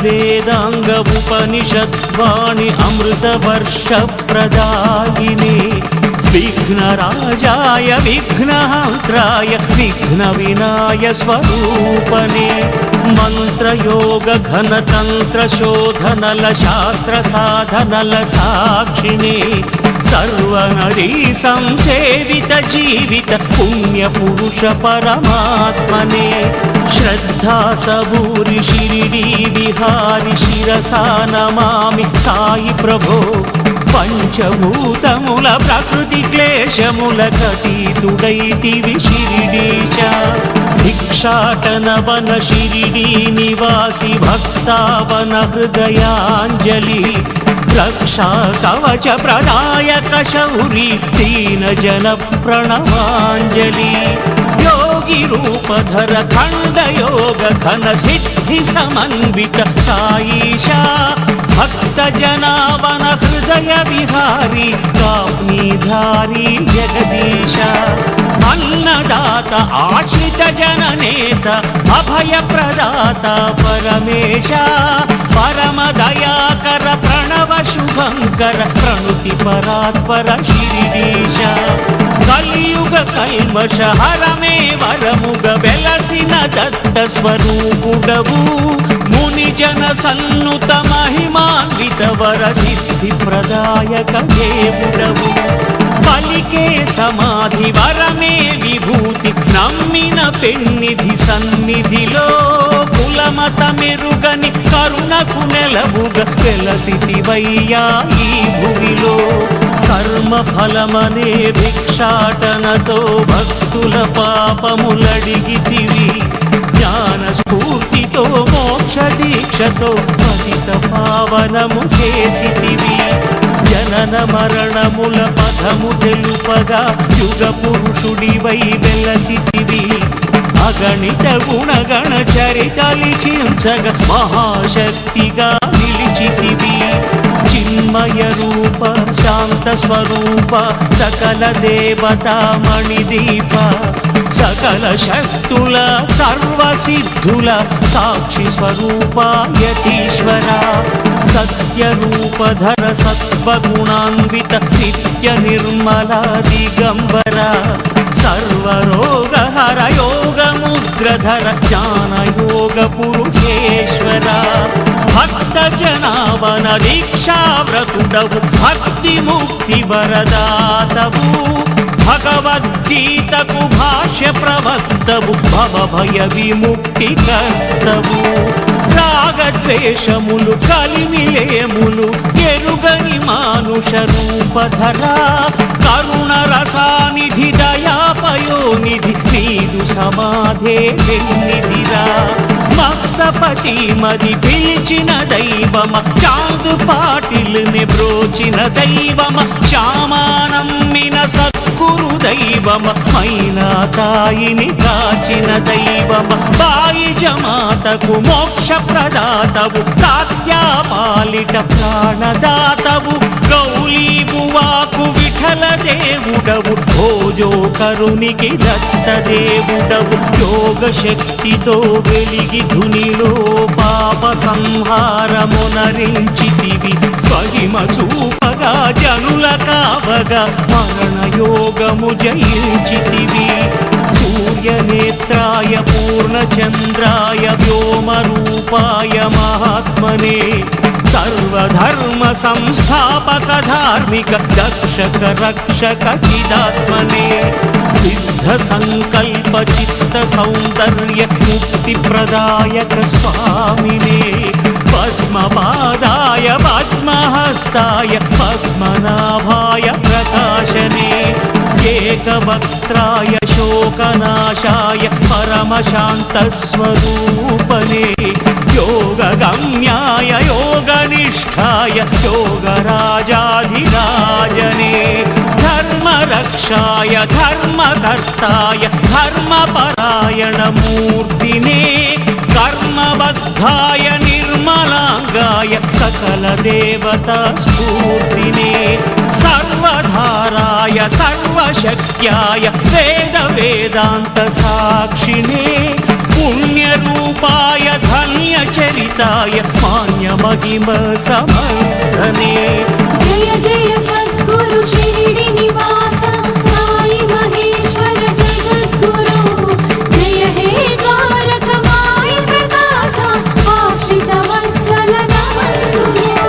वेदांग उपनिषद्वाणी अमृतवर्षप्रदायिने विघ्नराजाय विघ्नहन्त्राय विघ्नविनाय स्वरूपने मंत्रयोग घनतंत्र शोधनल शास्त्र साधनल साक्षिणे सर्वनरी संसेवित जीवित पुण्य पुरुष परमात्मने श्रद्धा सबूरि शिरिडी विहारि शिरसा नमामि साई प्रभो पंचभूतमुल प्रकृति क्लेशमुल कटीतुडैतिवि शिरिडीच भिक्षाटन वन शिरिडी निवासी भक्तावन हृदयाञ्जलि रक्षा कवच प्रदायक शौरी दीन जन प्रणवाञ्जलि योगी रूपधर खंड योग घन सिद्धि समन्वित साईशा भक्त जनावन हृदय विहारी काप्नीधारी जगदीशा अन्नदाता आश्रित जननेता अभय प्रदाता परमेशा परम दयाकर प्रणव शुभंकर प्रणुति परात्पर शिरिडीशा कलियुग कल्मष हरमे वरमुग वेलसिन दत्त स्वरूपुडवु मुनि जन सन्नुत महिमान्वित वर सिद्धि प्रदायक देवुडवु पलिके समाधि वरमे विभूति नम्मिन पेन्निधि सन्निधिलो कुलमत मेरुगनि करुणकु नेलबुग वेलसितिवయ్యా ఈ భూమిలో కర్మ ఫలమనే భిక్షాటనతో భక్తుల పాపములడిగితివి జ్ఞాన స్ఫూర్తితో మోక్ష దీక్షతో పతిత పావనము చేసితివి జనన మరణముల పదము తెలుపగా యుగ పురుషుడివై వెలసితివి అగణిత గుణగణ చరిత లిఖించగ మహాశక్తిగా నిలిచితివి చిన్మయ రూప శాంత స్వరూప సకల దేవతా మణిదీప సకల శక్తుల సర్వ సిద్ధుల సాక్షి స్వరూప యతీశ్వర సత్య రూపధర సత్వగుణాన్విత నిత్య నిర్మల దిగంబర सर्वरोगहर योगमुद्रधर ज्ञानयोग पुरुषेश्वर भक्त जनावन दीक्षाव्रतुडवु भक्ति मुक्ति वरदातवु भगवद्गीतकु भाष्य प्रवक्तवु भव भय विमुक्ति कर्तवु रागद्वेषमुलु కలిమిలేములు ఎరుగని మానుష రూపధర కరుణ రసానిధి దయాపయోనిధి నీదు సమాధే వెన్నిధిరా మత్సపతి మది పిలిచిన దైవమ చాందు పాటిల్ని బ్రోచిన దైవమ శ్యామానమ్మిన సద్గురు దైవమ మైనా తాయిని కాచిన దైవమ బాయి జమాతకు మోక్ష ప్రదాతవు తాత్యా పాలిట ప్రాణదాతవు గౌళీ బువాకు విఠల దేవుడవు భోజో కరునికి దత్త దేవుడవు యోగ శక్తితో వెలిగి ధునిలో పాప సంహారమునరించితివి మహిమ చూపగా జనుల కావగా మరణ యోగము జయించితివి सूर्यनेत्राय पूर्णचन्द्राय व्योमरूपाय महात्मने सर्वधर्म संस्थापक धार्मिक दक्षक रक्षक चिदात्मने सिद्ध संकल्प चित्त सौंदर्य मुक्ति प्रदायक स्वामिने पद्मपादाय पद्महस्ताय पद्मनाभाय प्रकाशने एकवक्त्राय शोकनाशाय परमशान्तस्वरूपने योगगम्याय योगनिष्ठाय योगराजाधिराजने धर्मरक्षाय धर्मकर्ताय धर्मपरायणमूर्तिने कर्मबद्धाय निर्मलांगाय सकल देवता स्फूर्तिने सर्वधाराय सर्वशक्त्याय वेद वेदांत साक्षिणे पुण्यरूपाय धन्यचरिताय मान्यमहिम समर्धने जय जय सद्गुरु शिरडी निवास साई महेश्वर जगद्गुरु जय हे द्वारक माई प्रकाश आश्रित वत्सल नमस्सुनो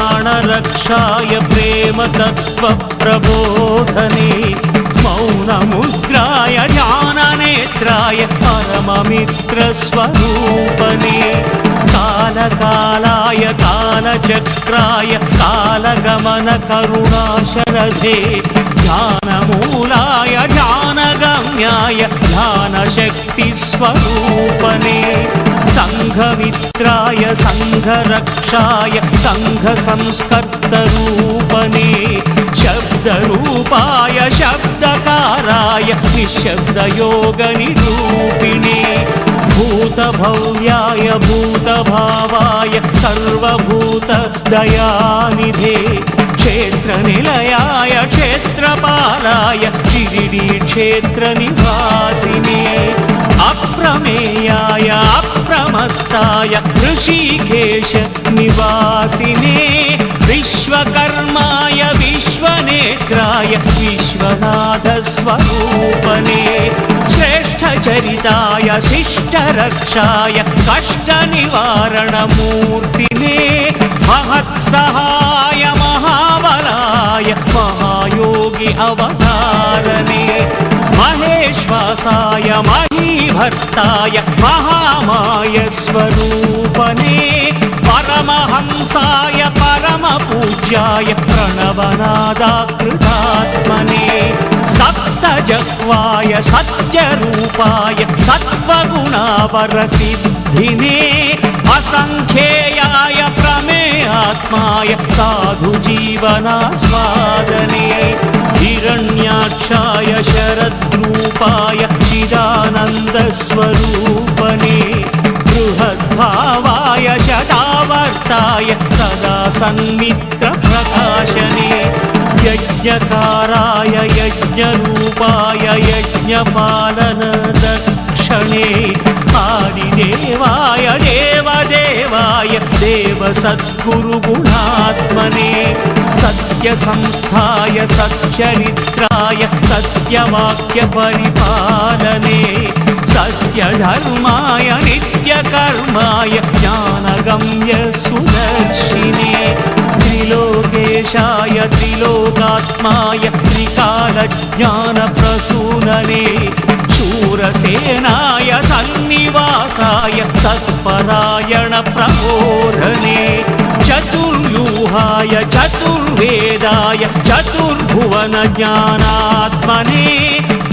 प्राणरक्षाय प्रेम तत्व प्रबोधने मौनमुद्राय ज्ञाननेत्राय परममित्रस्वरूपने कालकालाय कालचक्राय कालगमन करुणाशरथे ज्ञानमूलाय ज्ञानगम्याय ज्ञानशक्तिस्वरूपने संघमित्राय संघरक्षाय संघसंस्कर्तरूपने शब्दरूपाय शब्दकाराय निःशब्दयोगनिरूपिणे भूतभव्याय भूतभावाय सर्वभूतदयानिधे क्षेत्रनिलयाय क्षेत्रपालाय शिरिडी क्षेत्रनिवासिने अप्रमेयाय अप्रमत्ताय ऋषिकेश निवासिने विश्वकर्माय विश्वनेत्राय विश्वनाथ स्वरूपने श्रेष्ठचरिताय शिष्टरक्षाय कष्टनिवारणमूर्तिने महत्सहाय महाबलाय महायोगी अवतारने महेश्वासाय महीभर्ताय महामाय स्वरूपने परमहंसाय परमपूज्याय प्रणवनादाकृतात्मने सप्तजह्वाय सत्यरूपाय सत्त्वगुणावरसिद्धिने असंख्येयाय प्रमेयात्माय साधुजीवनास्वादने हिरण्याक्षाय शरद्रूपाय चिदानन्दस्वरूपने बृहद्भावाय शतावर्ताय सदा सन्मित्रप्रकाशने यज्ञकाराय यज्ञरूपाय यज्ञपालनदक्षणे आदिदेवाय देवदेवाय देवसद्गुरुगुणात्मने सत्यसंस्थाय सच्चरित्राय सत्यवाक्यपरिपालने सत्यधर्माय नित्यकर्माय ज्ञानगम्य सुदर्शिने त्रिलोकेशाय त्रिलोकात्माय त्रिकालज्ञानप्रसूनने शूरसेनाय सन्निवासाय सत्परायण प्रबोधने चतुर्व्यूहाय चतुर्वेदाय चतुर्भुवनज्ञानात्मने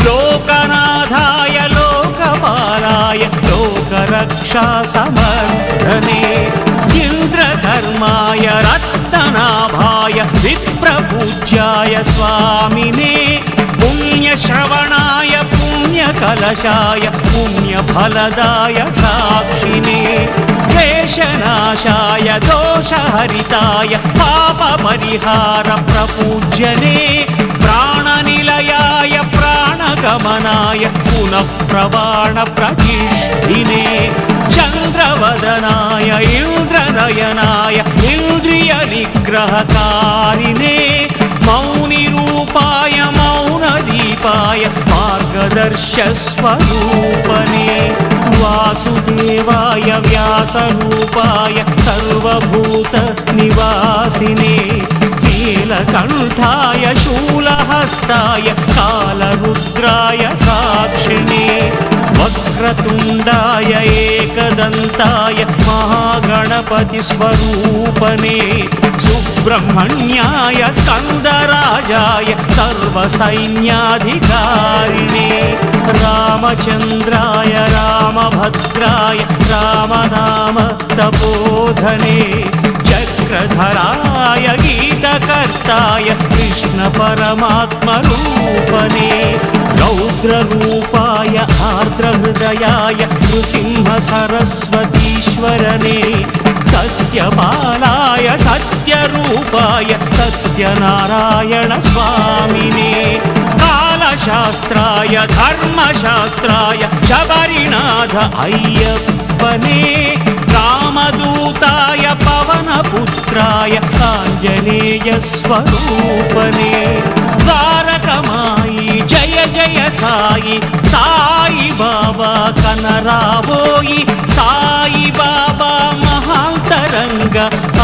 लोकनाथाय लोकपालाय लोकरक्षासमर्थने इन्द्रधर्माय रत्ननाभाय विप्रपूज्याय स्वामिने पुण्यश्रवणाय पुण्यकलशाय पुण्यफलदाय साक्षिणे क्लेशनाशाय दोषहरिताय पापपरिहार प्रपूज्यने प्राणनिलयाय प्राणगमनाय पुनः प्रवाणप्रतिष्ठिने चन्द्रवदनाय इन्द्रनयनाय इन्द्रियनिग्रहकारिणे मौनिरूपाय मौनदीपाय मार्गदर्शस्वरूपने वासुदेवाय व्यासरूपाय सर्वभूतनिवासिने नीलकण्ठाय शूलहस्ताय कालरुद्राय वक्रतुण्डाय एकदन्ताय महागणपतिस्वरूपने सुब्रह्मण्याय स्कन्दराजाय सर्वसैन्याधिकारिणे रामचन्द्राय रामभद्राय रामनाम तपोधने चक्रधराय गीतकर्ताय कृष्णपरमात्मरूपने रौद्ररूपाय आर्द्रहृदयाय नृसिंहसरस्वतीश्वरने सत्यपालाय सत्यरूपाय सत्यनारायण स्वामिने कालशास्त्राय धर्मशास्त्राय शबरीनाथ अय्यप्पने रामदूताय पवनपुत्राय आञ्जनेयस्वरूपने द्वारकमायि जय जय साई साई बाबा कनरावोयि साई बाबा महान्तरंग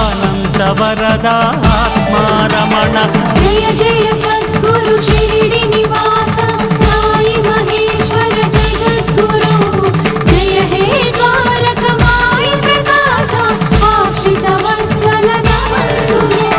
अनन्तवरदात्मा रमण जय जय सद्गुरु शिरडी निवास साई महेश्वर जगद्गुरु जय हे द्वारक माई प्रकाश आश्रित वत्सल नमस्सुनो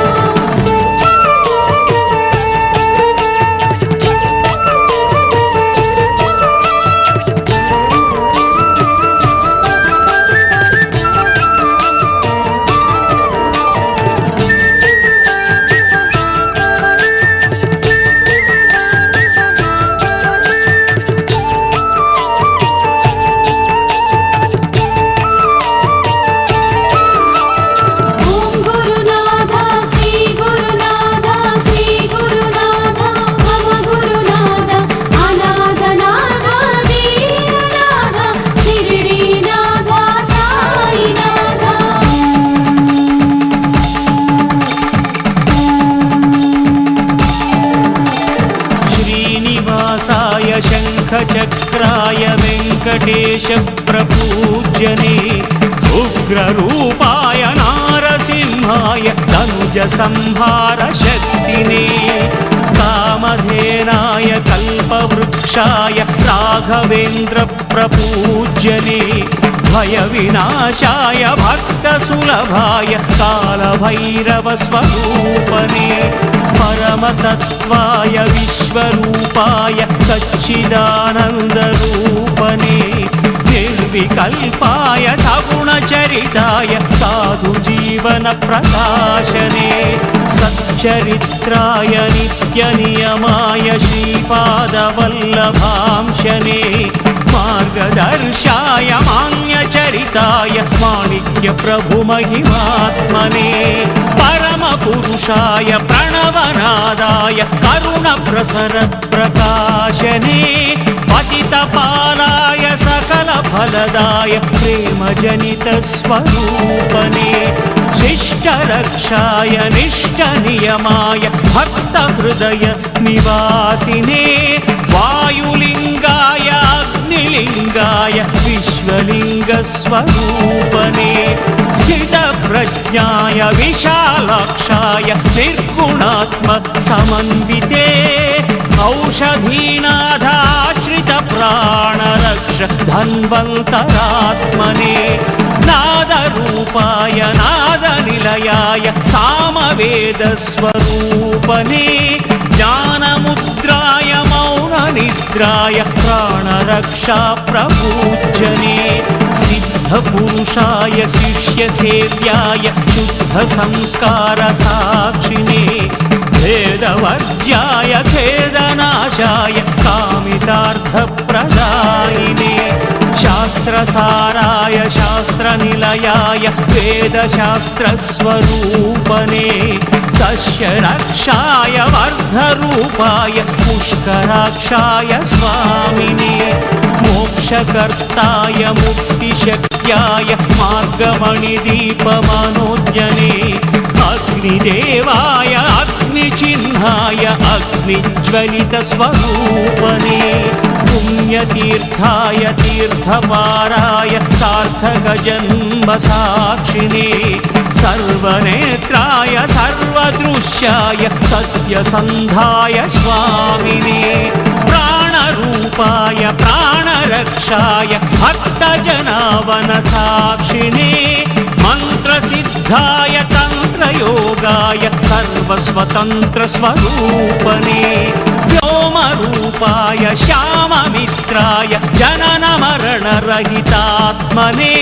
शङ्खचक्राय वेङ्कटेश प्रपूज्यने उग्ररूपाय नारसिंहाय तनुजसंहार शक्तिने कामधेनाय कल्पवृक्षाय राघवेन्द्र प्रपूज्यने भयविनाशाय भक्तसुलभाय कालभैरवस्वरूपने परमतत्त्वाय विश्वरूपाय सच्चिदानन्दरूपने निर्विकल्पाय सगुणचरिताय साधुजीवनप्रकाशने सच्चरित्राय नित्यनियमाय श्रीपादवल्लभांशने मार्गदर्शाय मान्यचरिताय माणिक्यप्रभुमहिमात्मने परमपुरुषाय प्रणवनादाय करुणप्रसर प्रकाशने पतितपालाय सकलफलदाय प्रेमजनितस्वरूपने शिष्टरक्षाय निष्ठनियमाय भक्तहृदय निवासिने वायुलिङ्गाय अग्निलिङ्गाय विश्वलिङ्गस्वरूपने स्थितप्रज्ञाय विशालाक्षाय निर्गुणात्म समन्विते औषधीनाथाश्रितप्राणरक्ष धन्वन्तरात्मने नादरूपाय नादनिलयाय सामवेदस्वरूपने ज्ञानमुद्राय मौननिद्राय प्राणरक्षा प्रपूज्यने सिद्धपुरुषाय शिष्यसेव्याय शुद्धसंस्कारसाक्षिणे भेदवर्ज्याय खेदनाशाय कामितार्थप्रदायिने शास्त्रसाराय शास्त्रनिलयाय वेदशास्त्रस्वरूपने सस्यरक्षाय वर्धरूपाय पुष्कराक्षाय स्वामिने मोक्षकर्ताय मुक्तिशक्त्याय मार्गमणिदीपमनोज्ञने अग्निदेवाय अग्निचिह्नाय अग्निज्वलितस्वरूपने पुण्यतीर्थाय तीर्थपाराय सार्थकजन्मसाक्षिणे सर्वनेत्राय सर्वदृश्याय सत्यसन्धाय स्वामिने प्राणरूपाय प्राणरक्षाय कल्पवृक्षाय भक्तजनावनसाक्षिणे मन्त्रसिद्धाय तन्त्रयोगाय सर्वस्वतन्त्रस्वरूपने व्योमरूपाय श्याममित्राय जननमरणरहितात्मने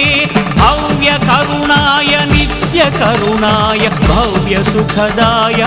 अव्यकरुणाय नित्यकरुणाय भव्यसुखदाय